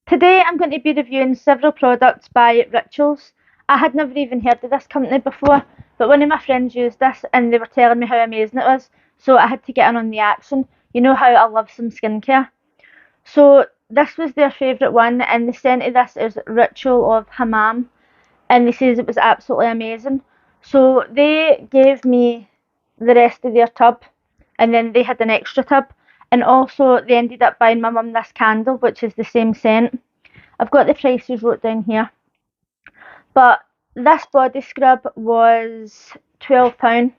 Today I'm going to be reviewing several products by Rituals. I had never even heard of this company before, but one of my friends used this and they were telling me how amazing it was, so I had to get in on the action. You know how I love some skincare. So this was their favourite one, and the scent of this is Ritual of Hammam, and they says it was absolutely amazing. So they gave me the rest of their tub, and then they had an extra tub, and also they ended up buying my mum this candle, which is the same scent. I've got the prices wrote down here, but this body scrub was £12.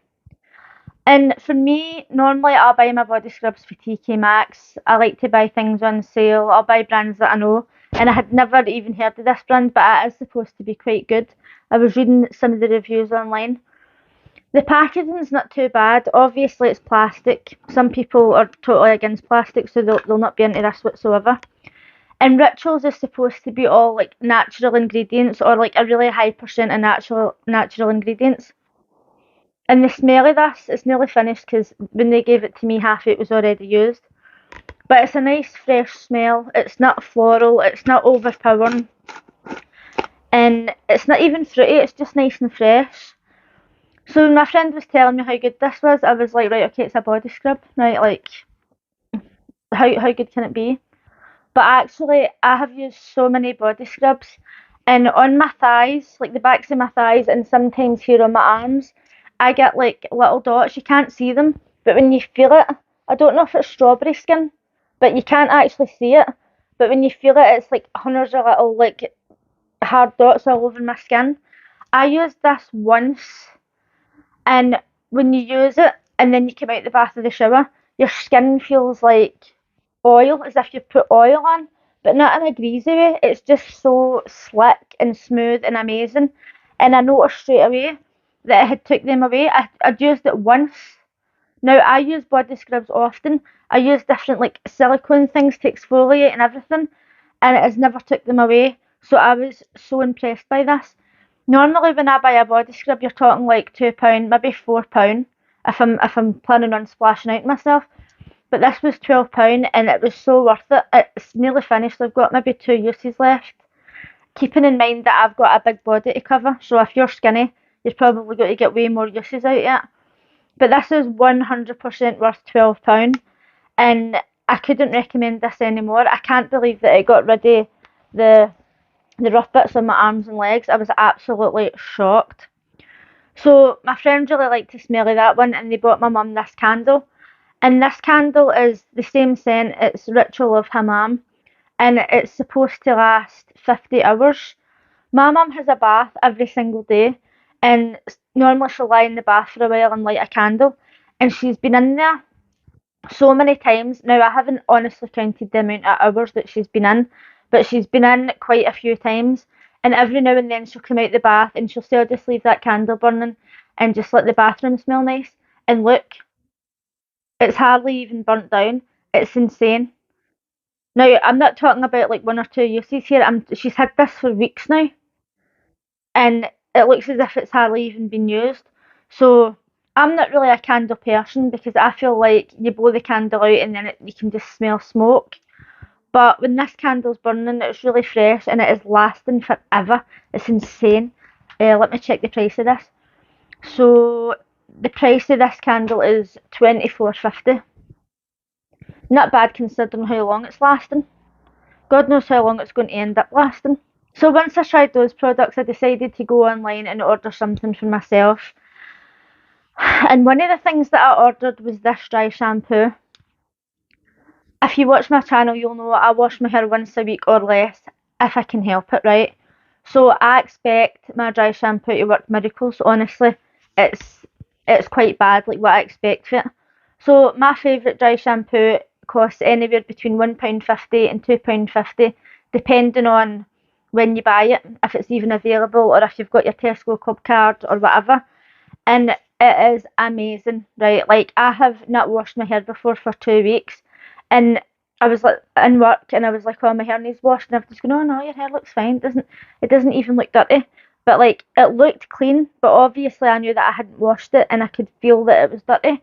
And for me, normally I'll buy my body scrubs for TK Maxx. I like to buy things on sale. I'll buy brands that I know. And I had never even heard of this brand, but it is supposed to be quite good. I was reading some of the reviews online. The packaging's not too bad. Obviously, it's plastic. Some people are totally against plastic, so they'll not be into this whatsoever. And Rituals is supposed to be all like natural ingredients or like a really high percent of natural ingredients. And the smell of this, it's nearly finished because when they gave it to me, half it was already used. But it's a nice fresh smell. It's not floral. It's not overpowering, and it's not even fruity. It's just nice and fresh. So when my friend was telling me how good this was, I was like, right, okay, it's a body scrub, right? Like, how good can it be? But actually, I have used so many body scrubs, and on my thighs, like the backs of my thighs, and sometimes here on my arms, I get like little dots. You can't see them, but when you feel it, I don't know if it's strawberry skin, but you can't actually see it. But when you feel it, it's like hundreds of little like hard dots all over my skin. I used this once, and when you use it and then you come out the bath of the shower, your skin feels like oil, as if you've put oil on, but not in a greasy way. It's just so slick and smooth and amazing. And I noticed straight away that it had took them away. I'd used it once. Now I use body scrubs often. I use different like silicone things to exfoliate and everything, and it has never took them away. So I was so impressed by this. Normally when I buy a body scrub, you're talking like £2, maybe £4 if I'm planning on splashing out myself. But this was £12 and it was so worth it. It's nearly finished. I've got maybe 2 uses left. Keeping in mind that I've got a big body to cover, so if you're skinny, you've probably got to get way more uses out of it. But this is 100% worth £12, and I couldn't recommend this anymore. I can't believe that it got rid of the the rough bits on my arms and legs. I was absolutely shocked. So my friends really liked the smell of that one, and they bought my mum this candle. And this candle is the same scent. It's Ritual of Hammam, and it's supposed to last 50 hours. My mum has a bath every single day, and normally she'll lie in the bath for a while and light a candle. And she's been in there so many times. Now, I haven't honestly counted the amount of hours that she's been in, but she's been in quite a few times. And every now and then she'll come out the bath and she'll still just leave that candle burning and just let the bathroom smell nice. And look, it's hardly even burnt down. It's insane. Now, I'm not talking about like 1 or 2 uses here. She's had this for weeks now, and it looks as if it's hardly even been used. So I'm not really a candle person because I feel like you blow the candle out and then you can just smell smoke. But when this candle's burning, it's really fresh and it is lasting forever. It's insane. Let me check the price of this. So the price of this candle is 24.50. Not bad considering how long it's lasting. God knows how long it's going to end up lasting. So once I tried those products, I decided to go online and order something for myself. And one of the things that I ordered was this dry shampoo. If you watch my channel, you'll know I wash my hair once a week or less if I can help it, right? So I expect my dry shampoo to work miracles. Honestly, it's it's quite bad, like what I expect for it. So my favourite dry shampoo costs anywhere between £1.50 and £2.50, depending on when you buy it, if it's even available, or if you've got your Tesco Club card or whatever. And it is amazing, right? Like I have not washed my hair before for 2 weeks, and I was like in work, and I was like, "Oh, my hair needs washed," and everybody's going, "Oh no, your hair looks fine. It doesn't even look dirty." But like it looked clean, but obviously I knew that I hadn't washed it, and I could feel that it was dirty.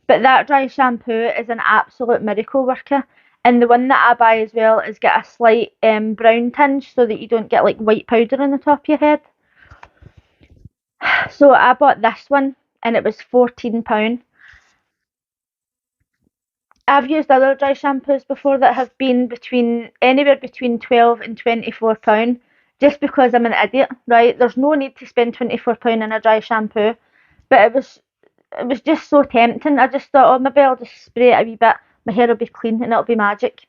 But that dry shampoo is an absolute miracle worker, And the one that I buy as well is got a slight brown tinge so that you don't get like white powder on the top of your head. So I bought this one and it was £14. I've used other dry shampoos before that have been anywhere between £12 and £24, just because I'm an idiot, right? There's no need to spend £24 on a dry shampoo, but it was just so tempting. I just thought, oh, maybe I'll just spray it a wee bit. My hair will be clean and it'll be magic.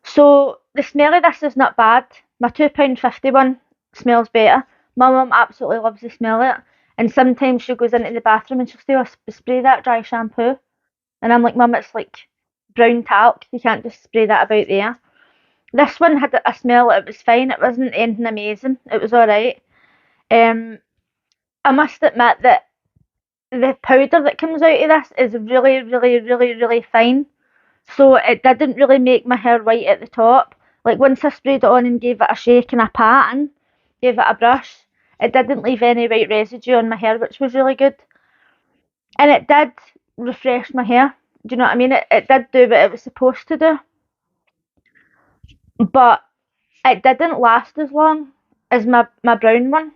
So the smell of this is not bad. My £2.50 one smells better. My mum absolutely loves the smell of it. And sometimes she goes into the bathroom and she'll say, oh, spray that dry shampoo. And I'm like, Mum, it's like brown talc. You can't just spray that about there. This one had a smell, it was fine. It wasn't anything amazing. It was alright. I must admit that the powder that comes out of this is really, really, really, really fine. So it didn't really make my hair white at the top. Like once I sprayed it on and gave it a shake and a pat and gave it a brush, it didn't leave any white residue on my hair, which was really good. And it did refresh my hair. Do you know what I mean? It did do what it was supposed to do. But it didn't last as long as my brown one.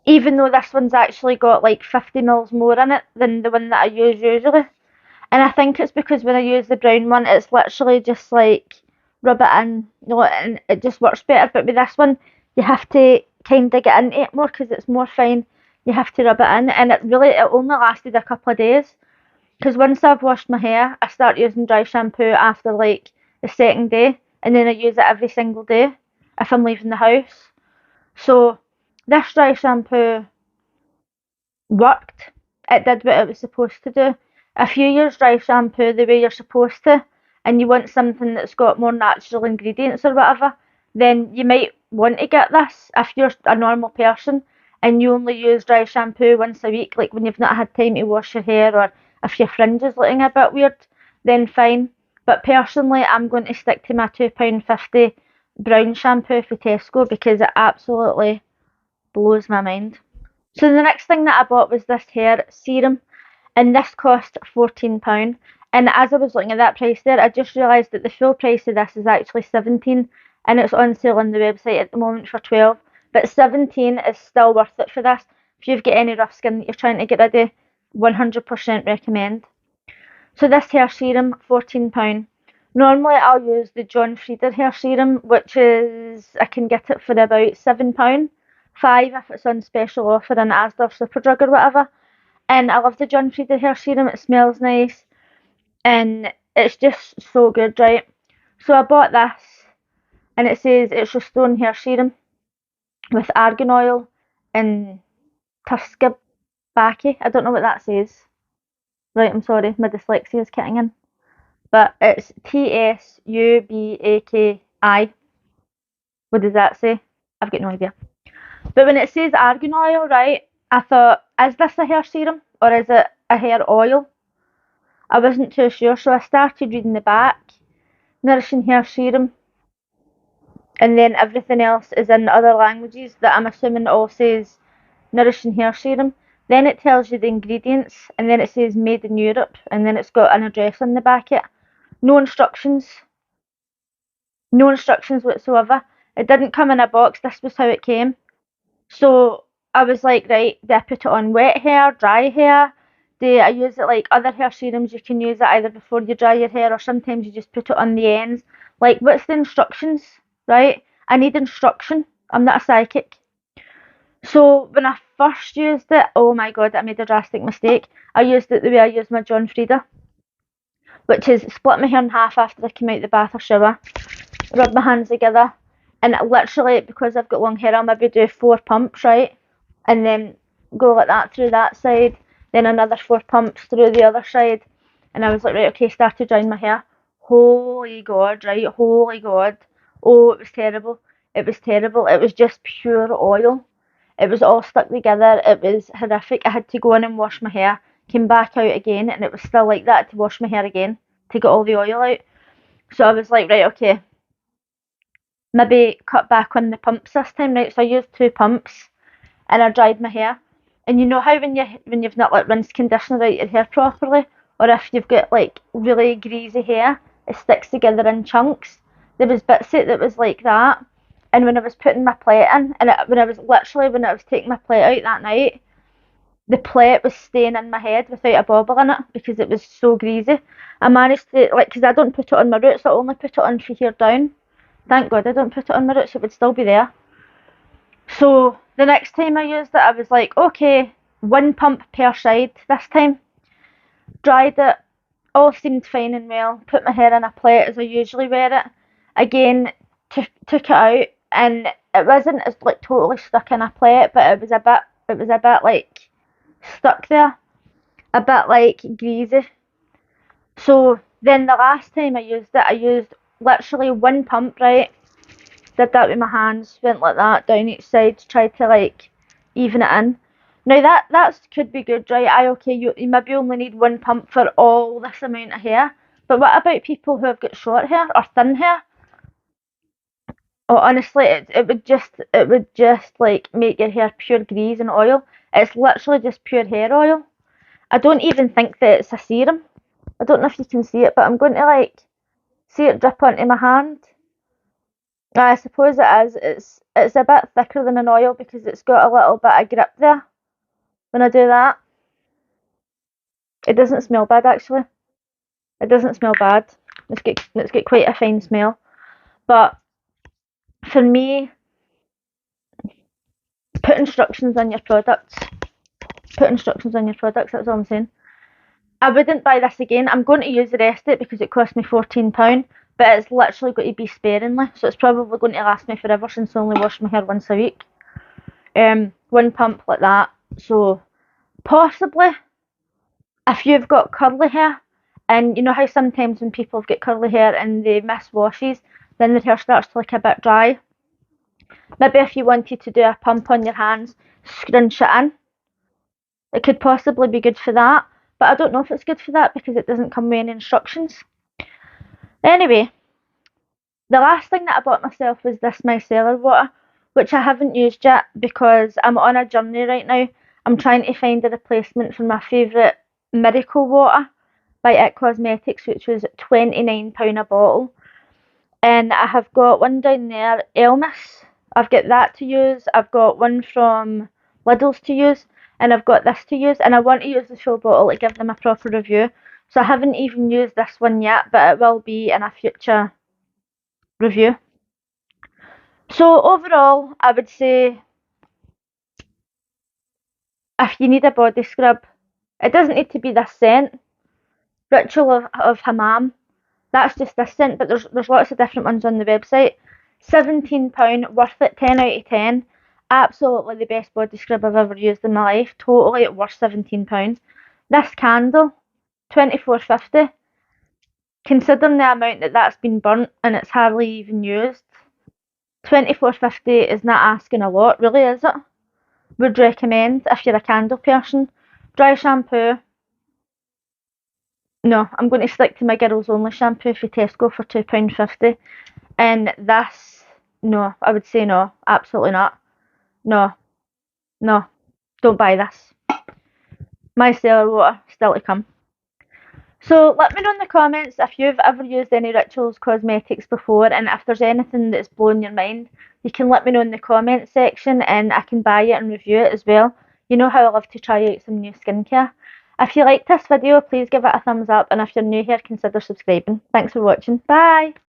Even though this one's actually got like 50 mils more in it than the one that I use usually. And I think it's because when I use the brown one, it's literally just like rub it in, and it just works better. But with this one, you have to kind of get into it more because it's more fine. You have to rub it in, and it only lasted a couple of days. Because once I've washed my hair, I start using dry shampoo after like the second day, and then I use it every single day if I'm leaving the house. So this dry shampoo worked. It did what it was supposed to do. If you use dry shampoo the way you're supposed to, and you want something that's got more natural ingredients or whatever, then you might want to get this. If you're a normal person and you only use dry shampoo once a week, like when you've not had time to wash your hair, or if your fringe is looking a bit weird, then fine. But personally, I'm going to stick to my £2.50 brown shampoo for Tesco because it absolutely blows my mind. So the next thing that I bought was this hair serum, and this cost £14. And as I was looking at that price there, I just realised that the full price of this is actually 17, and it's on sale on the website at the moment for 12. But 17 is still worth it for this. If you've got any rough skin that you're trying to get rid of, 100% recommend. So this hair serum, £14. Normally I'll use the John Frieda hair serum, which is, I can get it for about £7. 5 if it's on special offer in Asda or Superdrug or whatever. And I love the John Frieda hair serum. It smells nice and it's just so good, right? So I bought this, and it says it's restoring hair serum with argan oil and tuscabaki. I don't know what that says. Right, I'm sorry, my dyslexia is kicking in. But it's Tsubaki. What does that say? I've got no idea. But when it says argan oil, right, I thought, is this a hair serum or is it a hair oil? I wasn't too sure, so I started reading the back. Nourishing hair serum. And then everything else is in other languages that I'm assuming all says nourishing hair serum. Then it tells you the ingredients, and then it says made in Europe, and then it's got an address on the back of it. No instructions. No instructions whatsoever. It didn't come in a box, this was how it came. So I was like, right, do I put it on wet hair, dry hair? Do I use it like other hair serums? You can use it either before you dry your hair, or sometimes you just put it on the ends. Like, what's the instructions, right? I need instruction. I'm not a psychic. So when I first used it, oh my god, I made a drastic mistake. I used it the way I use my John Frieda, which is split my hair in half after I came out of the bath or shower, rub my hands together, and literally, because I've got long hair, I'll maybe do 4 pumps, right? And then go like that through that side, then another 4 pumps through the other side. And I was like, right, okay, started drying my hair. Holy god, right? Holy god. Oh, it was terrible. It was terrible. It was just pure oil. It was all stuck together. It was horrific. I had to go in and wash my hair, came back out again, and it was still like that, to wash my hair again to get all the oil out. So I was like, right, okay, maybe cut back on the pumps this time, right? So I used 2 pumps and I dried my hair. And you know how when you've not like rinsed conditioner out your hair properly, or if you've got like really greasy hair, it sticks together in chunks. There was bits of it that was like that, and when I was putting my plate in, and when I was taking my plate out that night, the plate was staying in my head without a bobble in it because it was so greasy. I managed to, like, because I don't put it on my roots, I only put it on from here down. Thank God I don't put it on my roots, it would still be there. So the next time I used it, I was like, okay, one pump per side this time. Dried it, all seemed fine and well. Put my hair in a plate as I usually wear it. Again, took it out, and it wasn't as like totally stuck in a plate, but it was a bit like stuck there, a bit like greasy. So then the last time I used it, I used literally one pump, right? Did that with my hands, went like that down each side, tried to like even it in. Now that could be good, right? Okay, you maybe only need one pump for all this amount of hair. But what about people who have got short hair or thin hair? Oh, honestly, it would just like make your hair pure grease and oil. It's literally just pure hair oil. I don't even think that it's a serum. I don't know if you can see it, but I'm going to like see it drip onto my hand. I suppose it is. It's a bit thicker than an oil because it's got a little bit of grip there. When I do that, it doesn't smell bad actually. It doesn't smell bad. It's got quite a fine smell. But for me, put instructions on your products. Put instructions on your products. That's all I'm saying. I wouldn't buy this again. I'm going to use the rest of it because it cost me £14, but it's literally going to be sparingly, so it's probably going to last me forever since I only wash my hair once a week. One pump like that. So possibly if you've got curly hair, and you know how sometimes when people have got curly hair and they miss washes, then their hair starts to look a bit dry. Maybe if you wanted to do a pump on your hands, scrunch it in. It could possibly be good for that, but I don't know if it's good for that because it doesn't come with any instructions. Anyway, the last thing that I bought myself was this micellar water, which I haven't used yet because I'm on a journey right now. I'm trying to find a replacement for my favourite miracle water by It Cosmetics, which was £29 a bottle. And I have got one down there, Elmis. I've got that to use. I've got one from Lidl's to use, and I've got this to use. And I want to use the full bottle to give them a proper review. So I haven't even used this one yet, but it will be in a future review. So overall, I would say if you need a body scrub, it doesn't need to be this scent. Ritual of Hammam. That's just this scent, but there's lots of different ones on the website. £17, worth it, 10 out of 10. Absolutely the best body scrub I've ever used in my life. Totally worth £17. This candle, 24.50. Considering the amount that's been burnt and it's hardly even used, 24.50 is not asking a lot, really, is it? Would recommend if you're a candle person. Dry shampoo. No, I'm going to stick to my girls only shampoo for Tesco for £2.50. And this, no, I would say no, absolutely not. No, no, don't buy this. Micellar water, still to come. So let me know in the comments if you've ever used any Rituals cosmetics before, and if there's anything that's blown your mind, you can let me know in the comments section and I can buy it and review it as well. You know how I love to try out some new skincare. If you liked this video, please give it a thumbs up, and if you're new here, consider subscribing. Thanks for watching. Bye!